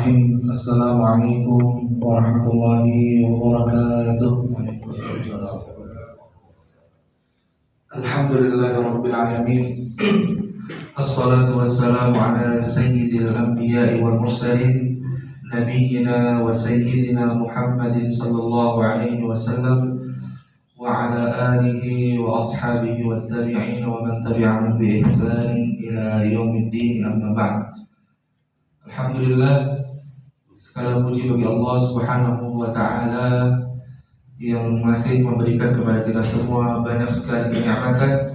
Bismillahirrahmanirrahim. Assalamualaikum warahmatullahi wabarakatuh. Alhamdulillahirabbil alamin. Assalatu wassalamu ala sayyidil anbiya'i wal mursalin nabiyyina wa sayyidina Muhammadin sallallahu alaihi wasallam wa ala alihi wa ashabihi wat tabi'in wa man tabi'ahum bi ihsanin ila yaumiddin, amma ba'd. Alhamdulillah, segala puji bagi Allah Subhanahu wa ta'ala yang masih memberikan kepada kita semua banyak sekali kenikmatan,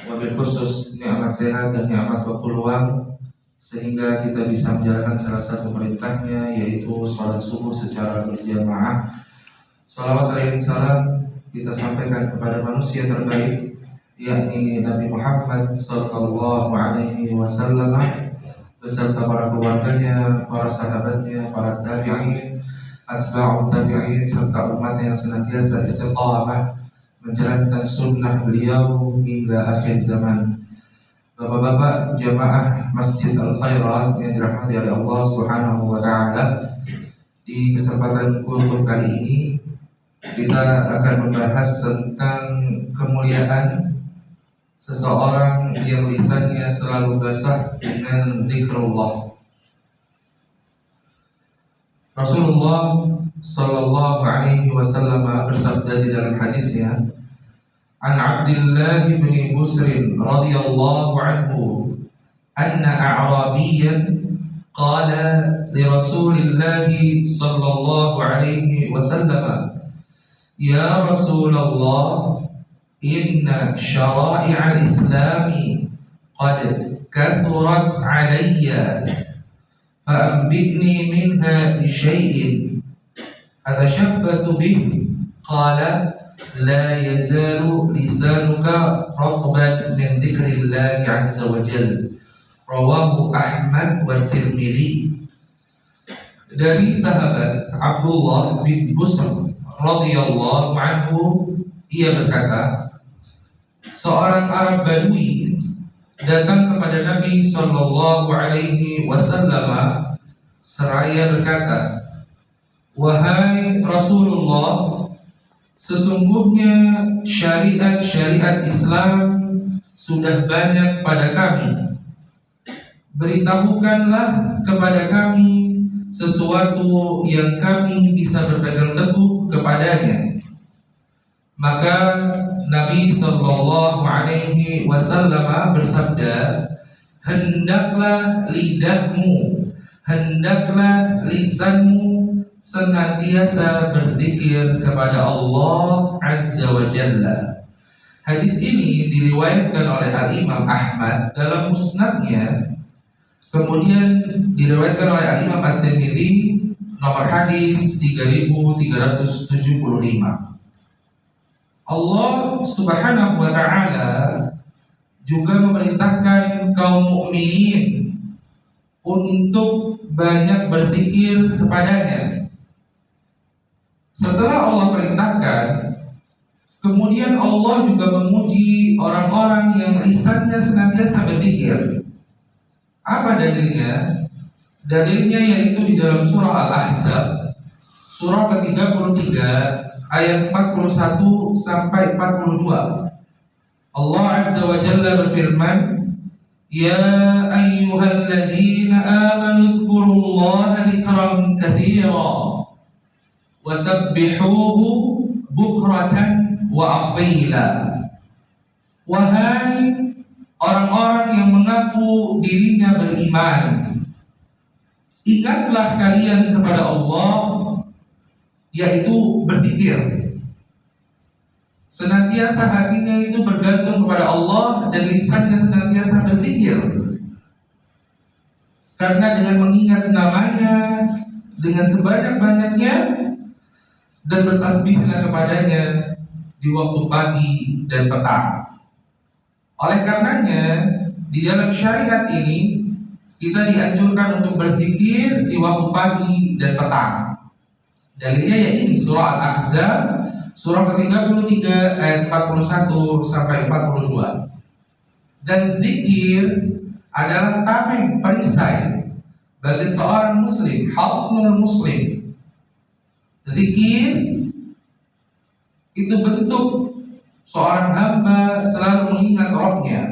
wabil khusus nikmat sehat dan nikmat waktu luang, sehingga kita bisa menjalankan salah satu perintahnya, yaitu sholat subuh secara berjamaah. Salawat alaihi salam kita sampaikan kepada manusia terbaik, yakni Nabi Muhammad sallallahu alaihi wasallam beserta para keluarganya, para sahabatnya, para tabi'in, atba'ut tabi'in, serta umat yang senantiasa istiqamah menjalankan sunnah beliau hingga akhir zaman. Bapak-bapak jamaah Masjid Al-Khairat yang dirahmati oleh Allah Subhanahu wa ta'ala, di kesempatan kultur kali ini kita akan membahas tentang kemuliaan seseorang yang lisannya selalu basah dengan zikrullah. Rasulullah sallallahu alaihi wasallam bersabda di dalam hadisnya, "An Abdullah bin Busr radhiyallahu anhu anna a'rabiyyan qala li Rasulillah sallallahu alaihi wasallam, ya Rasulullah, inna syara'i'al islami qad kathurat alayya fa'ambitni minha bisyai'in atashabbathu bih." Qala la yazalu lisanuka ratban min dzikrillahi azza wa jalla. Rawahu Ahmad wa Tirmidzi. Dari sahabat Abdullah bin Busr radhiyallahu anhu, ia berkata, seorang Arab Badui datang kepada Nabi sallallahu alaihi wasallam seraya berkata, "Wahai Rasulullah, sesungguhnya syariat-syariat Islam sudah banyak pada kami. Beritahukanlah kepada kami sesuatu yang kami bisa berpegang teguh kepadanya." Maka Nabi sallallahu alaihi wasallam bersabda, "Hendaklah lidahmu, hendaklah lisanmu senantiasa berzikir kepada Allah azza wa jalla." Hadis ini diriwayatkan oleh Al-Imam Ahmad dalam musnadnya, kemudian diriwayatkan oleh Al-Imam At-Tirmidzi nomor hadis 3375. Allah Subhanahu wa ta'ala juga memerintahkan kaum mukminin untuk banyak berzikir kepadanya. Setelah Allah perintahkan, kemudian Allah juga memuji orang-orang yang lisannya senantiasa berzikir. Apa dalilnya? Dalilnya yaitu di dalam surah Al-Ahzab, surah ke-33 ayat 41 sampai 42. Allah azza wa jalla berfirman, "Ya ayyuhalladzina amanu dzkurullaha dzikran katsira wasabbihuhu bukratan wa asila." Wahai orang-orang yang mengaku dirinya beriman, ingatlah kalian kepada Allah, yaitu berzikir. Senantiasa hatinya itu bergantung kepada Allah dan lisannya senantiasa berzikir. Karena dengan mengingat namanya dengan sebanyak-banyaknya dan bertasbihlah kepadanya di waktu pagi dan petang. Oleh karenanya, di dalam syariat ini kita dianjurkan untuk berzikir di waktu pagi dan petang. Dalilnya yaitu surah Al-Ahzab surah ke-33 ayat 41 sampai 42. Dan zikir adalah tameng perisai bagi seorang muslim hasnul muslim. Zikir itu bentuk seorang hamba selalu mengingat Rabbnya,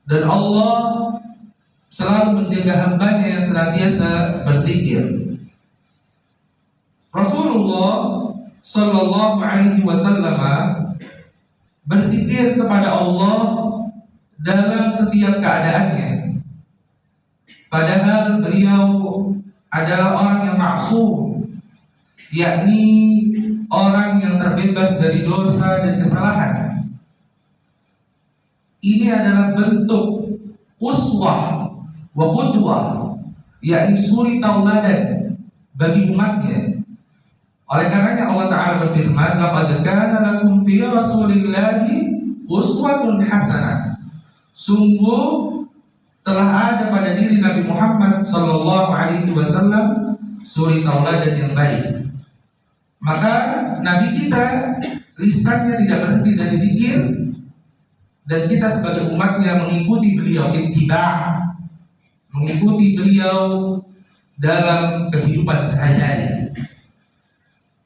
dan Allah selalu menjaga hambanya yang senantiasa berzikir. Rasulullah Sallallahu Alaihi Wasallam berzikir kepada Allah dalam setiap keadaannya. Padahal beliau adalah orang yang maksum, yakni orang yang terbebas dari dosa dan kesalahan. Ini adalah bentuk uswah wa qudwah, yakni suri tauladan bagi umatnya. Oleh karenanya Allah Ta'ala berfirman, laqad kana lakum fi rasulillahi uswatun hasanah. Sungguh telah ada pada diri Nabi Muhammad Sallallahu Alaihi Wasallam suri tauladan yang baik. Maka Nabi kita lisannya tidak berhenti dari zikir, dan kita sebagai umatnya mengikuti beliau, ittiba', mengikuti beliau dalam kehidupan sehari-hari.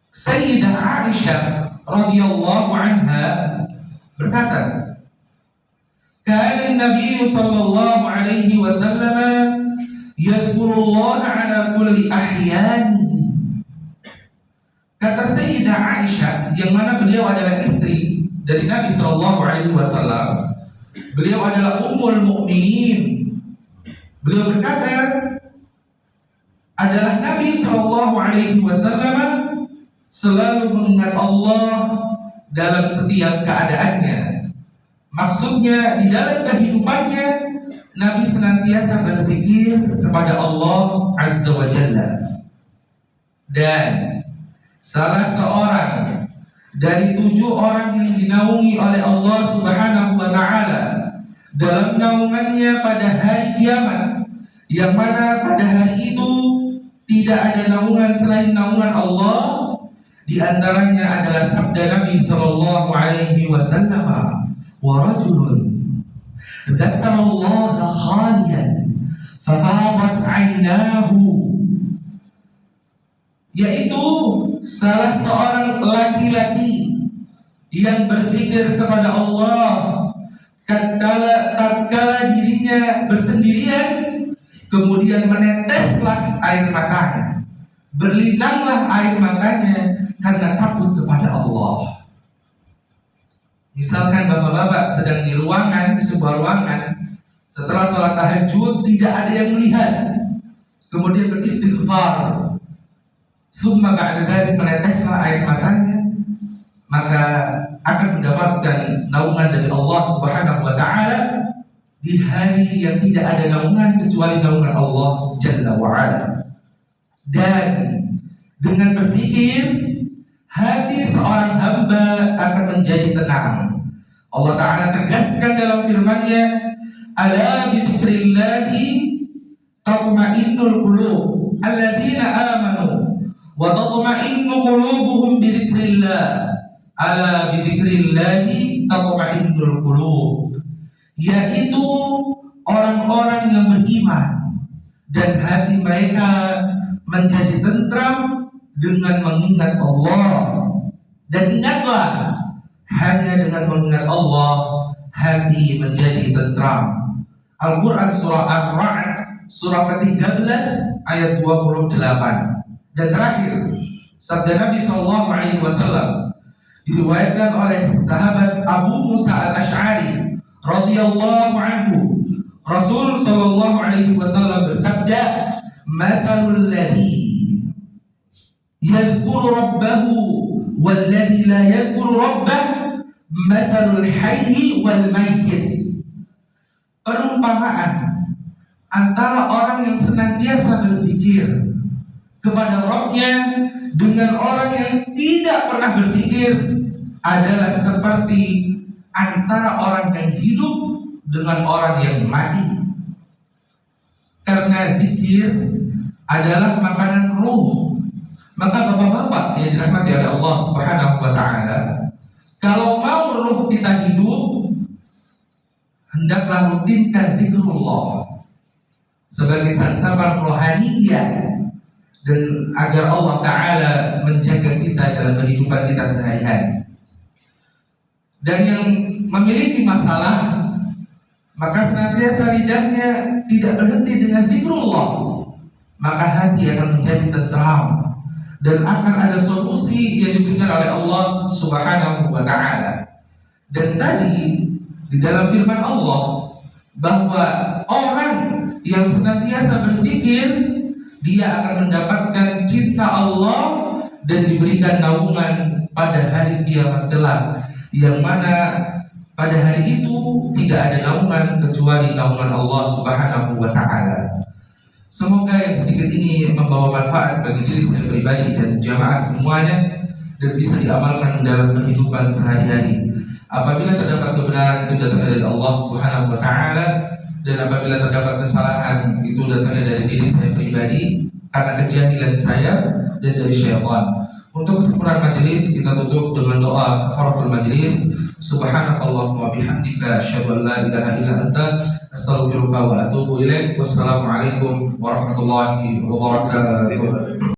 Sayyidah Aisyah radhiyallahu anha berkata, "Kana Nabi sallallahu alaihi wasallam yadhkurullah ala kulli ahyani." Kata Sayyidah Aisyah, yang mana beliau adalah istri dari Nabi sallallahu alaihi wasallam, beliau adalah ummul mukminin. Beliau berkata, adalah Nabi sallallahu alaihi wasallam selalu mengingat Allah dalam setiap keadaannya. Maksudnya di dalam kehidupannya Nabi senantiasa berzikir kepada Allah Azza wa Jalla. Dan salah seorang dari 7 orang yang dinaungi oleh Allah Subhanahu wa Ta'ala dalam naungannya pada hari kiamat, yang mana pada hari itu tidak ada naungan selain naungan Allah. Di antaranya adalah sabda Nabi sallallahu alaihi wasallam, "Wa rajulun dzakarallaha khaliyan fafadat 'ainahu." Yaitu salah seorang laki-laki yang berzikir kepada Allah tatkala dirinya bersendirian, kemudian meneteslah air matanya, berlinanglah air matanya karena takut kepada Allah. Misalkan bapak-bapak sedang di ruangan, di sebuah ruangan, setelah sholat tahajud tidak ada yang melihat, kemudian beristighfar, summa ba'da dzalik meneteslah air matanya, maka akan mendapatkan naungan dari Allah Subhanahu wa Ta'ala di hari yang tidak ada naungan kecuali naungan Allah Jalla wa Ala. Dan dengan berzikir, hati seorang hamba akan menjadi tenang. Allah Ta'ala tegaskan dalam firman-Nya, "Ala bi dzikrillahi tatma'innul qulub, alladzina amanu wa tatma'innu qulubuhum bi dzikrillah. Ala bi dzikrillahi tatma'innul qulub." Yaitu orang-orang yang beriman dan hati mereka menjadi tentram dengan mengingat Allah. Dan ingatlah, hanya dengan mengingat Allah hati menjadi tentram. Al-Quran surah Ar-Ra'd surah ke-13 ayat 28. Dan terakhir, sabda Nabi SAW diriwayatkan oleh sahabat Abu Musa Al-Ash'ari radhiyallahu anhu. Rasul sallallahu alaihi wasallam bersabda, "Mathalul ladzi yadhkuru rabbahu walladzi la yadhkuru rabbah mathalul hayyi wal mayyit." Perumpamaan antara orang yang senantiasa berzikir kepada Rabbnya dengan orang yang tidak pernah berzikir adalah seperti antara orang yang hidup dengan orang yang mati. Karena zikir adalah makanan ruh. Maka bapak-bapak yang dirahmati oleh Allah Subhanahu wa Ta'ala, kalau mau ruh kita hidup, hendaklah rutinkan zikrullah sebagai santapan rohaniyah dan agar Allah Ta'ala menjaga kita dalam kehidupan kita sehari-hari. Dan yang memiliki masalah, maka senantiasa lidahnya tidak berhenti dengan zikrullah, maka hati akan menjadi tentram dan akan ada solusi yang diberikan oleh Allah Subhanahu wa Ta'ala. Dan tadi di dalam firman Allah bahwa orang yang senantiasa berzikir, dia akan mendapatkan cinta Allah dan diberikan naungan pada hari kiamat kelak, yang mana pada hari itu tidak ada naungan kecuali naungan Allah Subhanahu wa Ta'ala. Semoga yang sedikit ini membawa manfaat bagi diri saya pribadi dan jamaah semuanya, dan bisa diamalkan dalam kehidupan sehari-hari. Apabila terdapat kebenaran, itu datangnya dari Allah Subhanahu wa Ta'ala, dan apabila terdapat kesalahan, itu datangnya dari diri saya pribadi karena kejahilan saya dan dari syaitan. Untuk kesempurnaan majelis, kita tutup dengan doa kafaratul majelis. Subhanakallahumma wa bihamdika asyhadu an la ilaha illa anta astaghfiruka wa atubu ilaik. Wassalamualaikum warahmatullahi wabarakatuh.